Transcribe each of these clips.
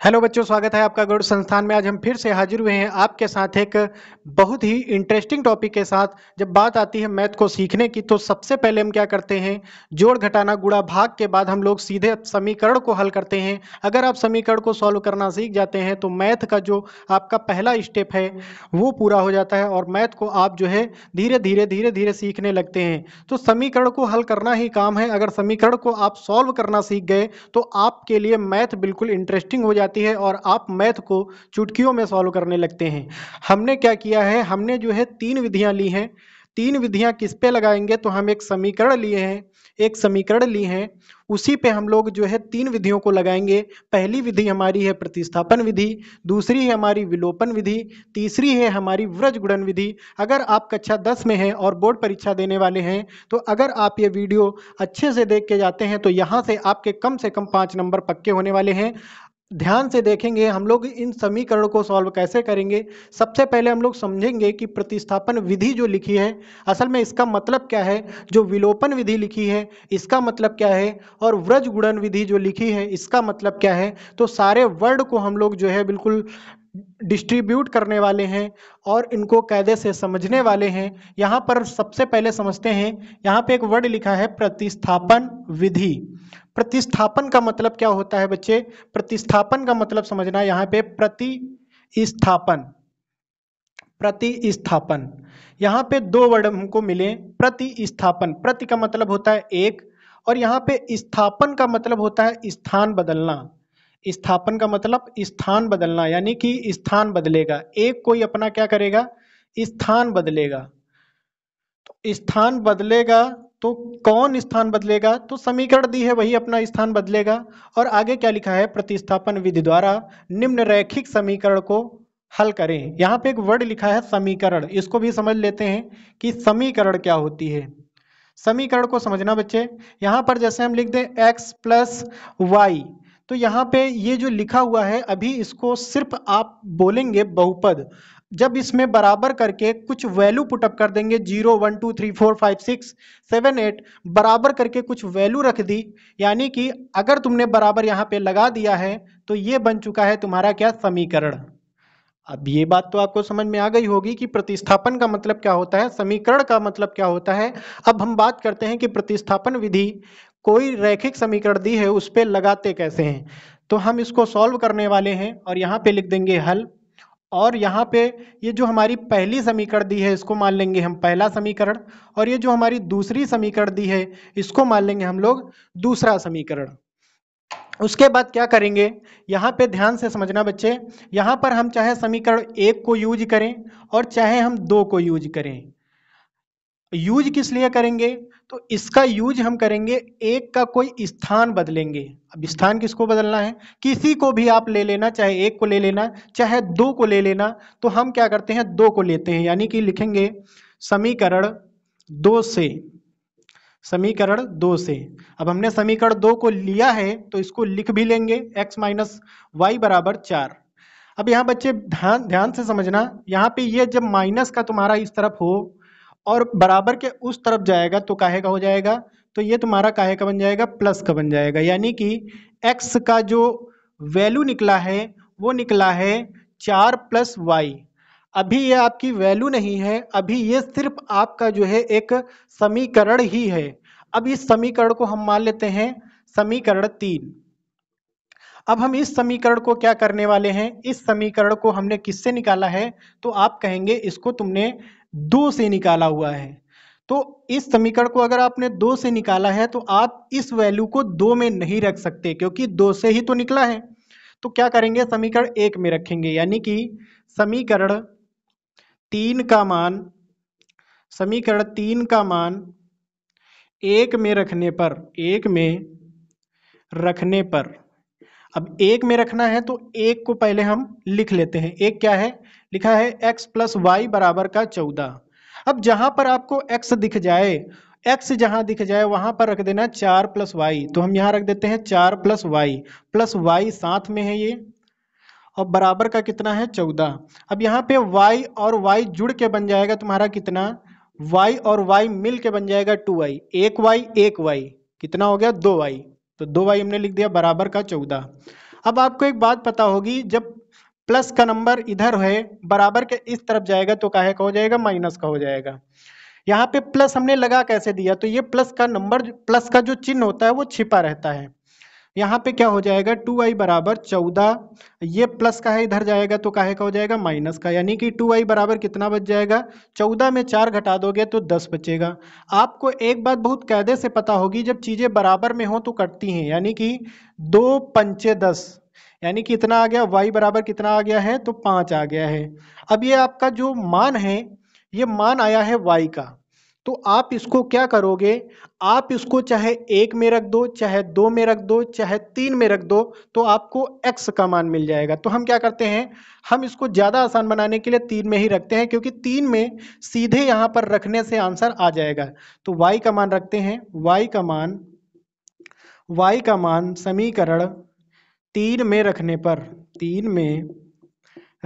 Hello बच्चों, स्वागत है आपका गरुड़ संस्थान में। आज हम फिर से हाजिर हुए हैं आपके साथ एक बहुत ही इंटरेस्टिंग टॉपिक के साथ। जब बात आती है मैथ को सीखने की तो सबसे पहले हम क्या करते हैं, जोड़ घटाना गुणा भाग के बाद हम लोग सीधे समीकरण को हल करते हैं। अगर आप समीकरण को सॉल्व करना सीख जाते हैं तो मैथ का जो आपका पहला स्टेप है वो पूरा हो जाता है और मैथ को आप जो है धीरे धीरे सीखने लगते हैं। तो समीकरण को हल करना ही काम है। अगर समीकरण को आप सॉल्व करना सीख गए तो आपके लिए मैथ बिल्कुल इंटरेस्टिंग हो जाती है और आप मैथ को चुटकियों में सॉल्व करने लगते हैं। हमने क्या किया है, हमने जो है 3 विधियां ली हैं। 3 विधियां किस पे लगाएंगे, तो हम एक समीकरण लिए हैं, एक समीकरण लिए हैं, उसी पे हम लोग जो है 3 विधियों को लगाएंगे। पहली विधि हमारी है प्रतिस्थापन विधि, दूसरी है हमारी विलोपन विधि, तीसरी है हमारी वृज गुणन विधि। अगर आप कक्षा 10 में हैं और बोर्ड परीक्षा देने वाले हैं तो अगर आप ये वीडियो अच्छे से देख के जाते हैं तो यहाँ से कम 5 नंबर पक्के होने वाले हैं। ध्यान से देखेंगे हम लोग इन समीकरणों को सॉल्व कैसे करेंगे। सबसे पहले हम लोग समझेंगे कि प्रतिस्थापन विधि जो लिखी है असल में इसका मतलब क्या है, जो विलोपन विधि लिखी है इसका मतलब क्या है, और वृज गुणन विधि जो लिखी है इसका मतलब क्या है। तो सारे वर्ड को हम लोग जो है बिल्कुल डिस्ट्रीब्यूट करने वाले हैं और इनको कायदे से समझने वाले हैं। यहाँ पर सबसे पहले समझते हैं, यहाँ पे एक वर्ड लिखा है प्रतिस्थापन विधि। प्रतिस्थापन का मतलब क्या होता है बच्चे? प्रतिस्थापन का मतलब समझना, यहाँ पे प्रतिस्थापन, प्रतिस्थापन, यहाँ पे 2 वर्ड हमको मिले। प्रतिस्थापन, प्रति का मतलब होता है एक, और यहाँ पे स्थापन का मतलब होता है स्थान बदलना। स्थापन का मतलब स्थान बदलना, यानी कि स्थान बदलेगा, एक कोई अपना क्या करेगा, स्थान बदलेगा। तो स्थान बदलेगा तो कौन स्थान बदलेगा, तो समीकरण दी है वही अपना स्थान बदलेगा। और आगे क्या लिखा है, प्रतिस्थापन विधि द्वारा निम्न रैखिक समीकरण को हल करें। यहाँ पे एक वर्ड लिखा है समीकरण, इसको भी समझ लेते हैं कि समीकरण क्या होती है। समीकरण को समझना बच्चे, यहाँ पर जैसे हम लिख दें x प्लस वाई, तो यहाँ पे ये जो लिखा हुआ है अभी इसको सिर्फ आप बोलेंगे बहुपद। जब इसमें बराबर करके कुछ वैल्यू पुटअप कर देंगे, 0 1 2 3 4 5 6 7 8 बराबर करके कुछ वैल्यू रख दी, यानी कि अगर तुमने बराबर यहाँ पे लगा दिया है तो ये बन चुका है तुम्हारा क्या, समीकरण। अब ये बात तो आपको समझ में आ गई होगी कि प्रतिस्थापन का मतलब क्या होता है, समीकरण का मतलब क्या होता है। अब हम बात करते हैं कि प्रतिस्थापन विधि कोई रैखिक समीकरण दी है उस पर लगाते कैसे हैं। तो हम इसको सॉल्व करने वाले हैं और यहाँ पे लिख देंगे हल, और यहाँ पे ये जो हमारी पहली समीकरण दी है इसको मान लेंगे हम पहला समीकरण, और ये जो हमारी दूसरी समीकरण दी है इसको मान लेंगे हम लोग दूसरा समीकरण। उसके बाद क्या करेंगे, यहाँ पे ध्यान से समझना बच्चे, यहाँ पर हम चाहे समीकरण 1 को यूज करें और चाहे हम 2 को यूज करें। यूज किस लिए करेंगे, तो इसका यूज हम करेंगे, एक का कोई स्थान बदलेंगे। अब स्थान किसको बदलना है, किसी को भी आप ले लेना, चाहे 1 को ले लेना चाहे 2 को ले लेना। तो हम क्या करते हैं, 2 को लेते हैं, यानी कि लिखेंगे समीकरण 2 से, समीकरण 2 से। अब हमने समीकरण 2 को लिया है तो इसको लिख भी लेंगे, x माइनस वाई बराबर 4। अब यहाँ बच्चे ध्यान ध्यान से समझना, यहाँ पे ये जब माइनस का तुम्हारा इस तरफ हो और बराबर के उस तरफ जाएगा तो काहे का हो जाएगा, तो ये तुम्हारा काहे का बन जाएगा, प्लस का बन जाएगा। यानी कि x का जो वैल्यू निकला है वो निकला है 4 प्लस वाई। अभी ये आपकी वैल्यू नहीं है, अभी ये सिर्फ आपका जो है एक समीकरण ही है। अब इस समीकरण को हम मान लेते हैं समीकरण 3। अब हम इस समीकरण को क्या करने वाले हैं, इस समीकरण को हमने किससे निकाला है, तो आप कहेंगे इसको तुमने 2 से निकाला हुआ है। तो इस समीकरण को अगर आपने 2 से निकाला है तो आप इस वैल्यू को 2 में नहीं रख सकते क्योंकि 2 से ही तो निकला है। तो क्या करेंगे, समीकरण 1 में रखेंगे, यानी कि समीकरण 3 का मान, समीकरण 3 का मान 1 में रखने पर, 1 में रखने पर, अब 1 में रखना है तो 1 को पहले हम लिख लेते हैं। 1 क्या है, लिखा है x प्लस वाई बराबर का 14। अब जहां पर आपको x दिख जाए, x जहां दिख जाए वहां पर रख देना 4 प्लस वाई। तो हम यहां रख देते हैं 4 प्लस वाई साथ में है ये, और बराबर का कितना है, 14। अब यहाँ पे y और y जुड़ के बन जाएगा तुम्हारा कितना, y और y मिल के बन जाएगा 2y, एक y कितना हो गया, 2y। तो 2y हमने लिख दिया बराबर का 14। अब आपको एक बात पता होगी, जब प्लस का नंबर इधर है बराबर के इस तरफ जाएगा तो काहे का हो जाएगा, माइनस का हो जाएगा। यहाँ पे प्लस हमने लगा कैसे दिया, तो ये प्लस का नंबर, प्लस का जो चिन्ह होता है वो छिपा रहता है। यहाँ पे क्या हो जाएगा, 2i बराबर 14, ये प्लस का है इधर जाएगा तो काहे का हो जाएगा, माइनस का, यानी कि 2i बराबर कितना बच जाएगा, 14 में 4 घटा दोगे तो 10 बचेगा। आपको एक बात बहुत कायदे से पता होगी, जब चीजें बराबर में हो तो कटती हैं, यानी कि 2 पंचे 10, यानी कि इतना आ गया, y बराबर कितना आ गया है, तो 5 आ गया है। अब ये आपका जो मान है, ये मान आया है y का, तो आप इसको क्या करोगे, आप इसको चाहे 1 में रख दो, चाहे 2 में रख दो, चाहे 3 में रख दो, तो आपको x का मान मिल जाएगा। तो हम क्या करते हैं, हम इसको ज़्यादा आसान बनाने के लिए 3 में ही रखते हैं, क्योंकि 3 में सीधे यहाँ पर रखने से आंसर आ जाएगा। तो y का मान रखते हैं, y का मान समीकरण 3 में रखने पर, 3 में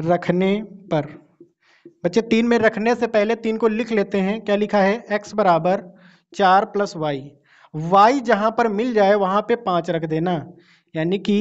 रखने पर, बच्चे 3 में रखने से पहले 3 को लिख लेते हैं। क्या लिखा है, x बराबर 4 प्लस वाई, y जहां पर मिल जाए वहां पे 5 रख देना, यानी कि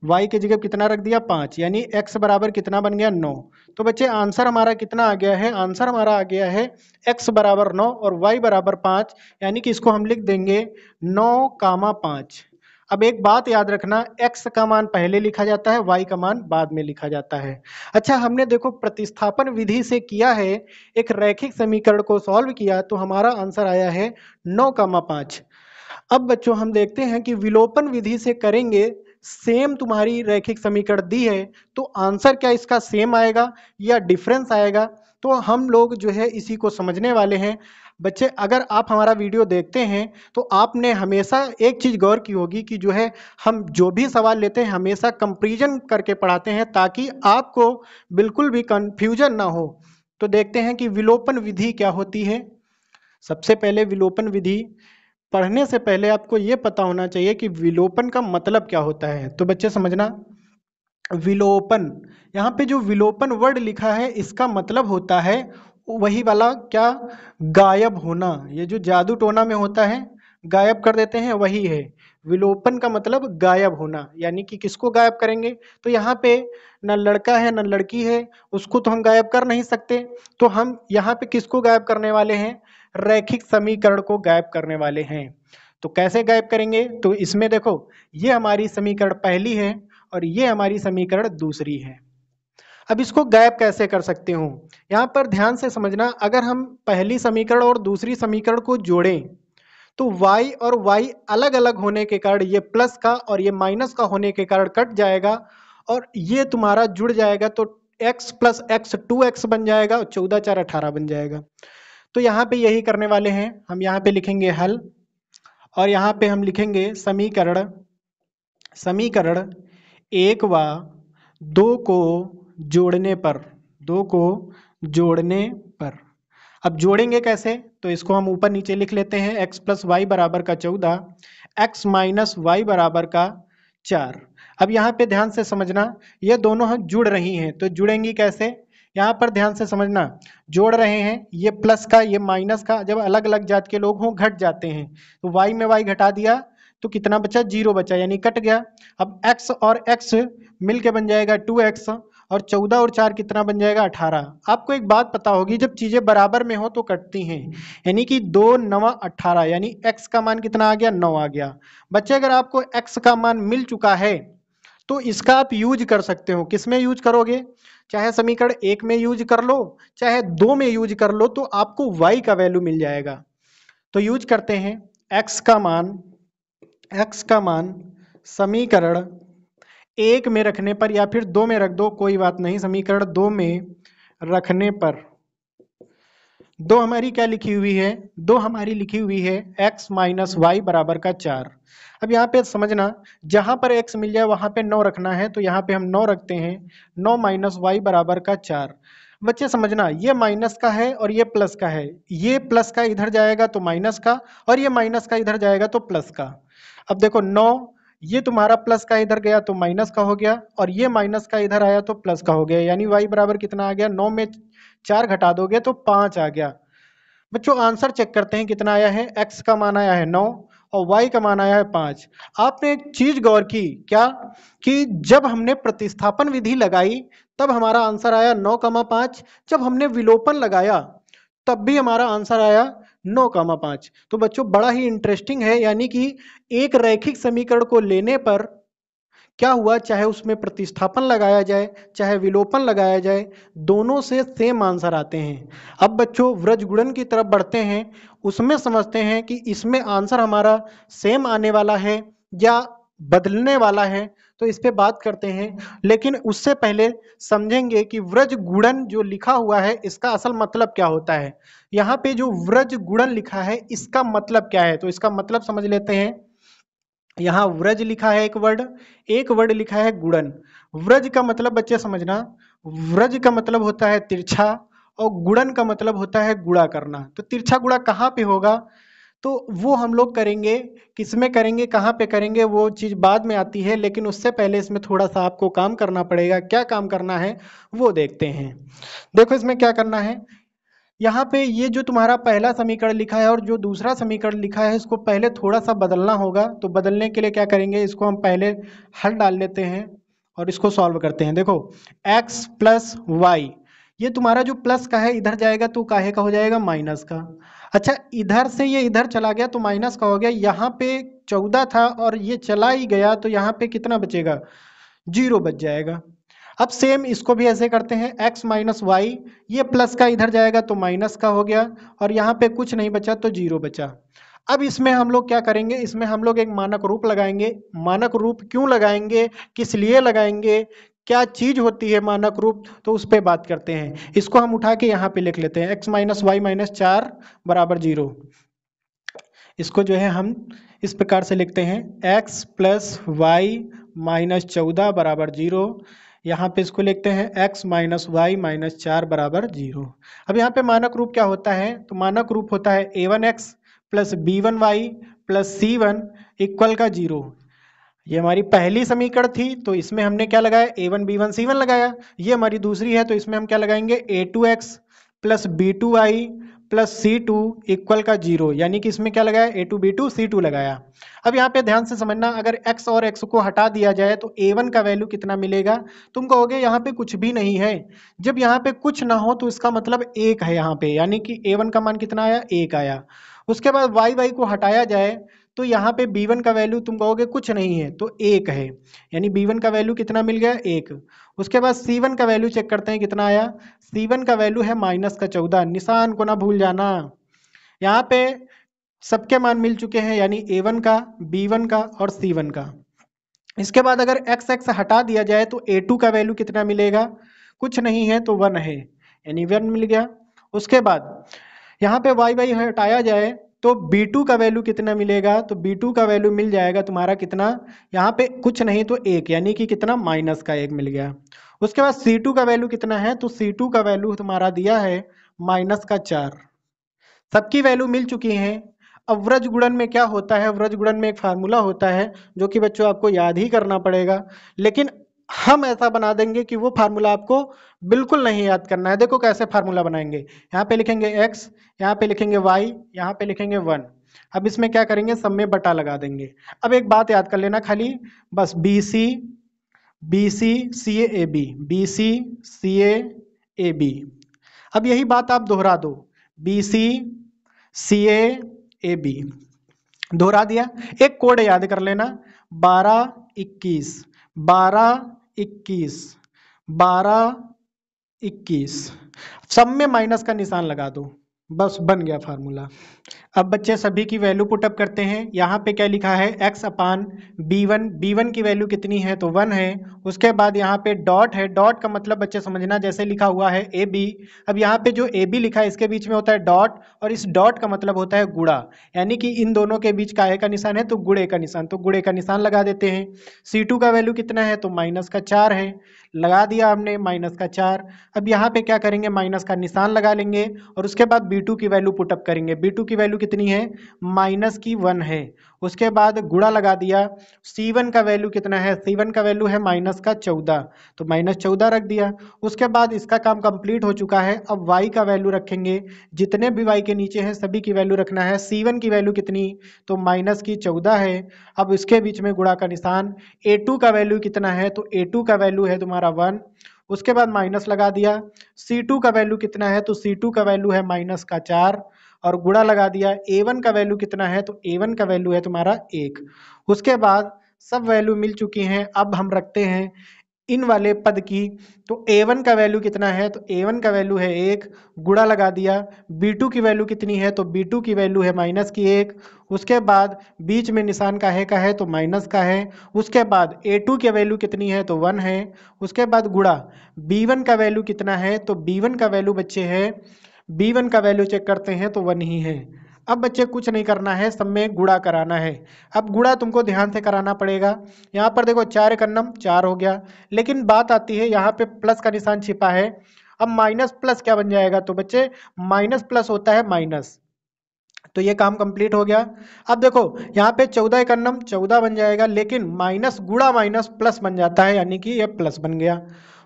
y की जगह कितना रख दिया, 5, यानी x बराबर कितना बन गया, 9। तो बच्चे आंसर हमारा कितना आ गया है, आंसर हमारा आ गया है x बराबर 9 और y बराबर 5, यानी कि इसको हम लिख देंगे 9, 5। अब एक बात याद रखना, x का मान पहले लिखा जाता है, y का मान बाद में लिखा जाता है। अच्छा, हमने देखो प्रतिस्थापन विधि से किया है, एक रैखिक समीकरण को सॉल्व किया, तो हमारा आंसर आया है 9, 5। अब बच्चों हम देखते हैं कि विलोपन विधि से करेंगे, सेम तुम्हारी रैखिक समीकरण दी है, तो आंसर क्या इसका सेम आएगा या डिफरेंस आएगा, तो हम लोग जो है इसी को समझने वाले हैं। बच्चे अगर आप हमारा वीडियो देखते हैं तो आपने हमेशा एक चीज गौर की होगी कि जो है हम जो भी सवाल लेते हैं हमेशा कंपैरिजन करके पढ़ाते हैं, ताकि आपको बिल्कुल भी कंफ्यूजन ना हो। तो देखते हैं कि विलोपन विधि क्या होती है। सबसे पहले विलोपन विधि पढ़ने से पहले आपको ये पता होना चाहिए कि विलोपन का मतलब क्या होता है। तो बच्चे समझना, विलोपन, यहाँ पे जो विलोपन वर्ड लिखा है इसका मतलब होता है वही वाला क्या, गायब होना। ये जो जादू टोना में होता है, गायब कर देते हैं, वही है विलोपन का मतलब, गायब होना। यानी कि किसको गायब करेंगे, तो यहाँ पे न लड़का है न लड़की है, उसको तो हम गायब कर नहीं सकते, तो हम यहाँ पे किसको गायब करने वाले हैं, रैखिक समीकरण को गायब करने वाले हैं। तो कैसे गायब करेंगे, तो इसमें देखो ये हमारी समीकरण पहली है और ये हमारी समीकरण दूसरी है। अब इसको गायब कैसे कर सकते हो, यहाँ पर ध्यान से समझना, अगर हम पहली समीकरण और दूसरी समीकरण को जोड़ें तो y और y अलग अलग होने के कारण, ये प्लस का और ये माइनस का होने के कारण कट जाएगा, और ये तुम्हारा जुड़ जाएगा, तो x प्लस एक्स 2x बन जाएगा और 14×4 = 18 बन जाएगा। तो यहाँ पे यही करने वाले हैं, हम यहाँ पे लिखेंगे हल, और यहाँ पे हम लिखेंगे समीकरण 1 व 2 को जोड़ने पर, 2 को जोड़ने पर। अब जोड़ेंगे कैसे, तो इसको हम ऊपर नीचे लिख लेते हैं, x प्लस वाई बराबर का 14, x माइनस वाई बराबर का 4। अब यहाँ पे ध्यान से समझना, ये दोनों हम जुड़ रही हैं, तो जुड़ेंगी कैसे, यहाँ पर ध्यान से समझना, जोड़ रहे हैं, ये प्लस का ये माइनस का, जब अलग अलग जात के लोग हों घट जाते हैं, तो y में y घटा दिया तो कितना बचा, 0 बचा, यानी कट गया। अब x और x मिल के बन जाएगा 2x, और 14 और 4 कितना बन जाएगा, 18। आपको एक बात पता होगी, जब चीजें बराबर में हो तो कटती हैं, यानी कि 2×9 = 18, यानी x का मान कितना आ गया, 9 आ गया। बच्चे अगर आपको x का मान मिल चुका है तो इसका आप यूज कर सकते हो, किस में यूज करोगे, चाहे समीकरण 1 में यूज कर लो, चाहे 2 में यूज कर लो, तो आपको y का वैल्यू मिल जाएगा। तो यूज करते हैं, x का मान समीकरण 1 में रखने पर, या फिर 2 में रख दो कोई बात नहीं, समीकरण 2 में रखने पर, 2 हमारी क्या लिखी हुई है, 2 हमारी लिखी हुई है x माइनस वाई बराबर का 4। अब यहाँ पे समझना, जहां पर x मिल जाए वहां पे 9 रखना है, तो यहाँ पे हम 9 रखते हैं, 9 माइनस वाई बराबर का 4। बच्चे समझना, ये माइनस का है और ये प्लस का है, ये प्लस का इधर जाएगा तो माइनस का, और ये माइनस का इधर जाएगा तो प्लस का। अब देखो 9, ये तुम्हारा प्लस का इधर गया तो माइनस का हो गया, और ये माइनस का इधर आया तो प्लस का हो गया, यानी y बराबर कितना आ गया, 9 में 4 घटा दोगे तो 5 आ गया। बच्चों आंसर चेक करते हैं कितना आया है, x का मान आया है 9 और y का मान आया है 5। आपने एक चीज गौर की क्या, कि जब हमने प्रतिस्थापन विधि लगाई तब हमारा आंसर आया 9,5, जब हमने विलोपन लगाया तब भी हमारा आंसर आया 9,5। तो बच्चों बड़ा ही इंटरेस्टिंग है, यानी कि एक रैखिक समीकरण को लेने पर क्या हुआ, चाहे उसमें प्रतिस्थापन लगाया जाए चाहे विलोपन लगाया जाए, दोनों से सेम आंसर आते हैं। अब बच्चों व्रज गुणन की तरफ बढ़ते हैं, उसमें समझते हैं कि इसमें आंसर हमारा सेम आने वाला है या बदलने वाला है, तो इस पे बात करते हैं। लेकिन उससे पहले समझेंगे कि व्रज गुणन जो लिखा हुआ है इसका असल मतलब क्या होता है। यहाँ पे जो व्रज गुणन लिखा है इसका मतलब क्या है, तो इसका मतलब समझ लेते हैं। यहाँ व्रज लिखा है एक वर्ड लिखा है गुणन। व्रज का मतलब बच्चे समझना, व्रज का मतलब होता है तिरछा और गुणन का मतलब होता है गुणा करना। तो तिरछा गुणा कहाँ पे होगा, तो वो हम लोग करेंगे, किसमें करेंगे, कहाँ पे करेंगे, वो चीज़ बाद में आती है। लेकिन उससे पहले इसमें थोड़ा सा आपको काम करना पड़ेगा। क्या काम करना है वो देखते हैं। देखो इसमें क्या करना है, यहाँ पे ये जो तुम्हारा पहला समीकरण लिखा है और जो दूसरा समीकरण लिखा है इसको पहले थोड़ा सा बदलना होगा। तो बदलने के लिए क्या करेंगे, इसको हम पहले हल डाल लेते हैं और इसको सॉल्व करते हैं। देखो x प्लस वाई, ये तुम्हारा जो प्लस का है इधर जाएगा तो काहे का हो जाएगा, माइनस का। अच्छा इधर से ये इधर चला गया तो माइनस का हो गया। यहाँ पे 14 था और ये चला ही गया तो यहाँ पे कितना बचेगा, 0 बच जाएगा। अब सेम इसको भी ऐसे करते हैं, x माइनस वाई, ये प्लस का इधर जाएगा तो माइनस का हो गया और यहाँ पे कुछ नहीं बचा तो 0 बचा। अब इसमें हम लोग क्या करेंगे, इसमें हम लोग एक मानक रूप लगाएंगे। मानक रूप क्यों लगाएंगे, किस लिए लगाएंगे, क्या चीज होती है मानक रूप, तो उस पर बात करते हैं। इसको हम उठा के यहाँ पे लिख लेते हैं, x माइनस वाई माइनस 4 बराबर 0। इसको जो है हम इस प्रकार से लिखते हैं, x प्लस वाई माइनस 14 बराबर 0। यहाँ पे इसको लिखते हैं x माइनस वाई माइनस 4 बराबर 0। अब यहाँ पे मानक रूप क्या होता है, तो मानक रूप होता है a1x plus b1y plus c1 equal का 0। ये हमारी पहली समीकरण थी तो इसमें हमने क्या लगाया, a1 b1 c1 लगाया। ये हमारी दूसरी है तो इसमें हम क्या लगाएंगे, a2x plus b2y plus c2 equal का 0, यानी कि इसमें क्या लगाया, a2 b2 c2 लगाया। अब यहाँ पे ध्यान से समझना, अगर x और x को हटा दिया जाए तो a1 का वैल्यू कितना मिलेगा, तुम कहोगे यहाँ पे कुछ भी नहीं है। जब यहाँ पे कुछ ना हो तो इसका मतलब 1 है यहाँ पे, यानी कि a1 का मान कितना आया, 1 आया। उसके बाद y को हटाया जाए तो यहाँ पे b1 का वैल्यू तुम कहोगे कुछ नहीं है तो 1 है, यानी b1 का वैल्यू कितना मिल गया, 1। उसके बाद c1 का वैल्यू चेक करते हैं कितना आया, c1 का वैल्यू है माइनस का 14। निशान को ना भूल जाना, यहाँ पे सबके मान मिल चुके हैं, यानी a1 का, b1 का और c1 का। इसके बाद अगर x हटा दिया जाए तो a2 का वैल्यू कितना मिलेगा, कुछ नहीं है तो 1 है, यानी 1 मिल गया। उसके बाद यहाँ पे y हटाया जाए तो b2 का वैल्यू कितना मिलेगा, तो b2 का वैल्यू मिल जाएगा तुम्हारा कितना, यहाँ पे कुछ नहीं तो 1, यानी कि कितना, माइनस का 1 मिल गया। उसके बाद c2 का वैल्यू कितना है, तो c2 का वैल्यू तुम्हारा दिया है माइनस का 4। सबकी वैल्यू मिल चुकी हैं। अब व्रज गुणन में क्या होता है, व्रज गुणन में एक फार्मूला होता है जो कि बच्चों आपको याद ही करना पड़ेगा, लेकिन हम ऐसा बना देंगे कि वो फार्मूला आपको बिल्कुल नहीं याद करना है। देखो कैसे फार्मूला बनाएंगे, यहाँ पे लिखेंगे x, यहाँ पे लिखेंगे y, यहाँ पे लिखेंगे 1। अब इसमें क्या करेंगे, सब में बटा लगा देंगे। अब एक बात याद कर लेना खाली, बस BC CA AB। अब यही बात आप दोहरा दो, BC CA AB दोहरा दिया। एक कोड याद कर लेना, 12 21 12 21 12 21, सब में माइनस का निशान लगा दो, बस बन गया फार्मूला। अब बच्चे सभी की वैल्यू पुटअप करते हैं। यहाँ पे क्या लिखा है, x अपान b1 की वैल्यू कितनी है, तो 1 है। उसके बाद यहाँ पे डॉट है, डॉट का मतलब बच्चे समझना जैसे लिखा हुआ है ab। अब यहाँ पे जो ab लिखा है इसके बीच में होता है डॉट, और इस डॉट का मतलब होता है गुणा, यानी कि इन दोनों के बीच काहे का निशान है, तो गुणे का निशान, तो गुणे का निशान लगा देते हैं। c2 का वैल्यू कितना है, तो माइनस का 4 है, लगा दिया हमने माइनस का 4। अब यहाँ पे क्या करेंगे, माइनस का निशान लगा लेंगे और उसके बाद b2 की वैल्यू पुटअप करेंगे। b2 की वैल्यू कितनी है, -1 है। उसके बाद गुणा लगा दिया, C1 का वैल्यू कितना है, C1 का वैल्यू है -14, तो -14 रख दिया। उसके बाद इसका काम कंप्लीट हो चुका है। अब y का वैल्यू रखेंगे, जितने भी y के नीचे हैं सभी की वैल्यू रखना है। C1 की वैल्यू कितनी, तो -14 है। अब इसके बीच में गुणा का निशान। A2 का वैल्यू कितना है, तो A2 का वैल्यू है तुम्हारा 1। उसके बाद माइनस लगा दिया। C2 का वैल्यू कितना है, तो C2 का वैल्यू है -4 और गुणा लगा दिया। A1 का वैल्यू कितना है, तो A1 का वैल्यू है तुम्हारा 1। उसके बाद सब वैल्यू मिल चुकी हैं। अब हम रखते हैं इन वाले पद की, तो A1 का वैल्यू कितना है, तो A1 का वैल्यू है 1, गुणा लगा दिया। B2 की वैल्यू कितनी है, तो B2 की वैल्यू है -1। उसके बाद बीच में निशान का है तो माइनस का है। उसके बाद A2 की वैल्यू कितनी है, तो 1 है। उसके बाद गुणा B1 का वैल्यू कितना है, तो B1 का वैल्यू बच्चे है, B1 का वैल्यू चेक करते हैं तो 1 ही है। अब बच्चे कुछ नहीं करना है, सब में गुणा कराना है। अब गुणा तुमको ध्यान से कराना पड़ेगा। यहाँ पर देखो 4 एकन्नम 4 हो गया, लेकिन बात आती है यहाँ पे प्लस का निशान छिपा है। अब माइनस प्लस क्या बन जाएगा, तो बच्चे माइनस प्लस होता है माइनस, तो ये काम कंप्लीट हो गया। अब देखो यहाँ पे 14 एकन्नम 14 बन जाएगा, लेकिन माइनस गुणा माइनस प्लस बन जाता है, यानी कि ये प्लस बन गया।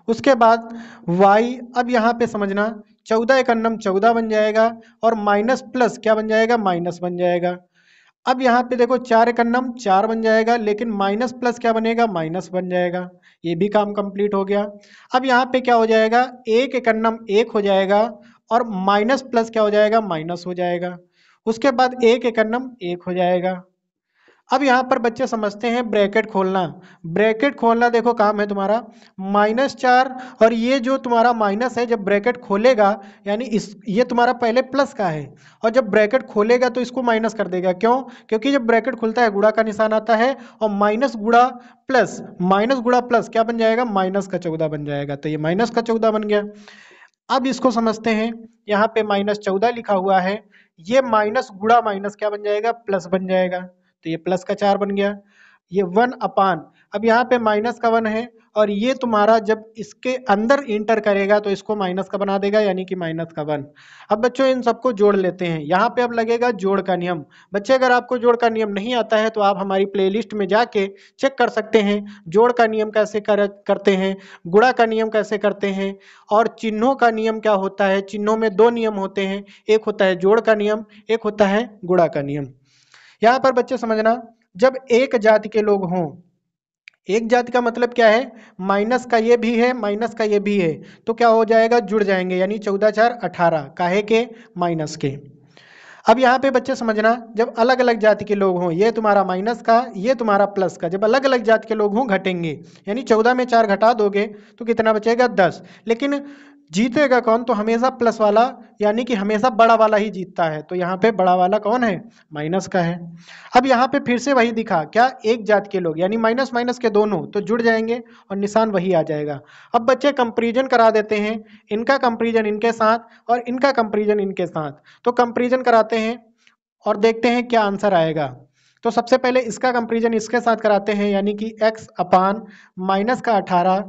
उसके बाद y, अब यहाँ पे समझना 14 एकन्नम 14 बन जाएगा और माइनस प्लस क्या बन जाएगा, माइनस बन जाएगा। अब यहाँ पे देखो 4 एकन्नम 4 बन जाएगा, लेकिन माइनस प्लस क्या बनेगा, माइनस बन जाएगा। ये भी काम कंप्लीट हो गया। अब यहाँ पे क्या हो जाएगा, 1 एकन्नम 1 हो जाएगा और माइनस प्लस क्या हो जाएगा, माइनस हो जाएगा। उसके बाद 1 एकन्नम 1 हो जाएगा। अब यहाँ पर बच्चे समझते हैं ब्रैकेट खोलना। ब्रैकेट खोलना देखो काम है तुम्हारा -4, और ये जो तुम्हारा माइनस है जब ब्रैकेट खोलेगा, यानी इस ये तुम्हारा पहले प्लस का है और जब ब्रैकेट खोलेगा तो इसको माइनस कर देगा। क्यों, क्योंकि जब ब्रैकेट खुलता है गुणा का निशान आता है और माइनस गुणा प्लस क्या बन जाएगा, -14 बन जाएगा। तो ये -14 बन गया। अब इसको समझते हैं, यहाँ पे -14 लिखा हुआ है, ये माइनस गुणा माइनस क्या बन जाएगा, प्लस बन जाएगा। तो ये प्लस का 4 बन गया। ये 1 अपान, अब यहाँ पे माइनस का 1 है और ये तुम्हारा जब इसके अंदर इंटर करेगा तो इसको माइनस का बना देगा, यानी कि -1। अब बच्चों इन सबको जोड़ लेते हैं। यहाँ पे अब लगेगा जोड़ का नियम। बच्चे अगर आपको जोड़ का नियम नहीं आता है तो आप हमारी प्लेलिस्ट में जाके चेक कर सकते हैं, जोड़ का नियम कैसे करते हैं, गुणा का नियम कैसे करते हैं, और चिन्हों का नियम क्या होता है। चिन्हों में 2 नियम होते हैं, एक होता है जोड़ का नियम, एक होता है गुणा का नियम। यहाँ पर बच्चे समझना, जब एक जाति के लोग हों, एक जाति का मतलब क्या है, माइनस का ये भी है माइनस का ये भी है, तो क्या हो जाएगा, जुड़ जाएंगे, यानी 14 4 18, काहे के, माइनस के। अब यहाँ पे बच्चे समझना, जब अलग अलग जाति के लोग हों, ये तुम्हारा माइनस का ये तुम्हारा प्लस का, जब अलग अलग जाति के लोग हों घटेंगे, यानी 14 में 4 घटा दोगे तो कितना बचेगा, 10। लेकिन जीतेगा कौन, तो हमेशा प्लस वाला, यानी कि हमेशा बड़ा वाला ही जीतता है। तो यहाँ पे बड़ा वाला कौन है, माइनस का है। अब यहाँ पे फिर से वही दिखा, क्या, एक जात के लोग, यानी माइनस माइनस के दोनों तो जुड़ जाएंगे और निशान वही आ जाएगा। अब बच्चे कंपैरिजन करा देते हैं, इनका कंपैरिजन इनके साथ और इनका कंपैरिजन इनके साथ। तो कंपैरिजन कराते हैं और देखते हैं क्या आंसर आएगा। तो सबसे पहले इसका कंपैरिजन इसके साथ कराते हैं, यानी कि x अपान माइनस का 18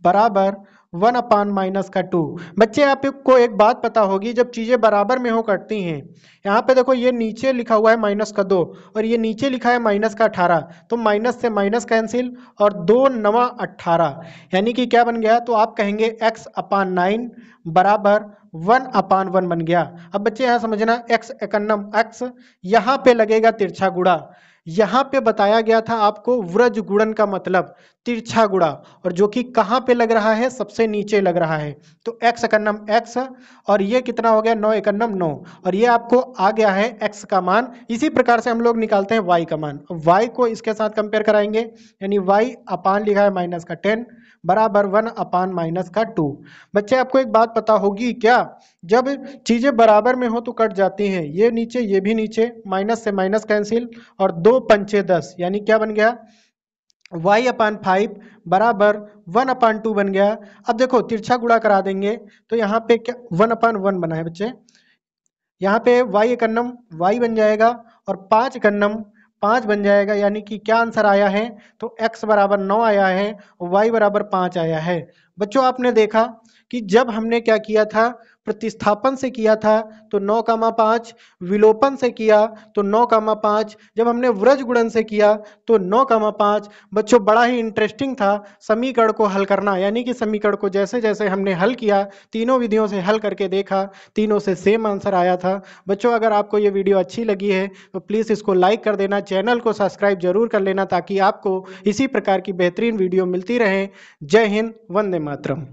बराबर 1 अपान माइनस का 2। बच्चे आपको एक बात पता होगी, जब चीज़ें बराबर में हो कटती हैं, यहाँ पे देखो ये नीचे लिखा हुआ है -2 और ये नीचे लिखा है -18, तो माइनस से माइनस कैंसिल और 2 9 18, यानी कि क्या बन गया, तो आप कहेंगे x अपान 9 बराबर 1 अपान 1 बन गया। अब बच्चे यहाँ समझना, x एकन्नम x, यहाँ पे लगेगा तिरछा गुणा। यहाँ पे बताया गया था आपको व्रज गुणन का मतलब तिरछा गुणा, और जो कि कहाँ पे लग रहा है, सबसे नीचे लग रहा है। तो x एकन्नम x और ये कितना हो गया, 9 एकन्नम 9, और ये आपको आ गया है x का मान। इसी प्रकार से हम लोग निकालते हैं y का मान। y को इसके साथ कंपेयर कराएंगे, यानी y अपान लिखा है माइनस का 10 बराबर 1 अपान माइनस का 2। बच्चे आपको एक बात पता होगी क्या, जब चीजें बराबर में हो तो कट जाती हैं, ये नीचे ये भी नीचे, माइनस से माइनस कैंसिल और 2 पंचे 10, यानी क्या बन गया, y अपान 5 बराबर 1 अपान 2 बन गया। अब देखो तिरछा गुणा करा देंगे तो यहाँ पे क्या 1 अपान 1 बना है बच्चे, यहाँ पे y एकन्नम y बन जाएगा और 5 एकन्नम 5 बन जाएगा, यानी कि क्या आंसर आया है, तो x बराबर 9 आया है और y बराबर 5 आया है। बच्चों आपने देखा कि जब हमने क्या किया था, प्रतिस्थापन से किया था तो 9,5, विलोपन से किया तो 9,5, जब हमने व्रज गुणन से किया तो 9,5। बच्चों बड़ा ही इंटरेस्टिंग था समीकरण को हल करना, यानी कि समीकरण को जैसे जैसे हमने हल किया, तीनों विधियों से हल करके देखा, तीनों से सेम आंसर आया था। बच्चों अगर आपको ये वीडियो अच्छी लगी है तो प्लीज़ इसको लाइक कर देना, चैनल को सब्सक्राइब जरूर कर लेना ताकि आपको इसी प्रकार की बेहतरीन वीडियो मिलती रहे। जय हिंद, वंदे मातरम।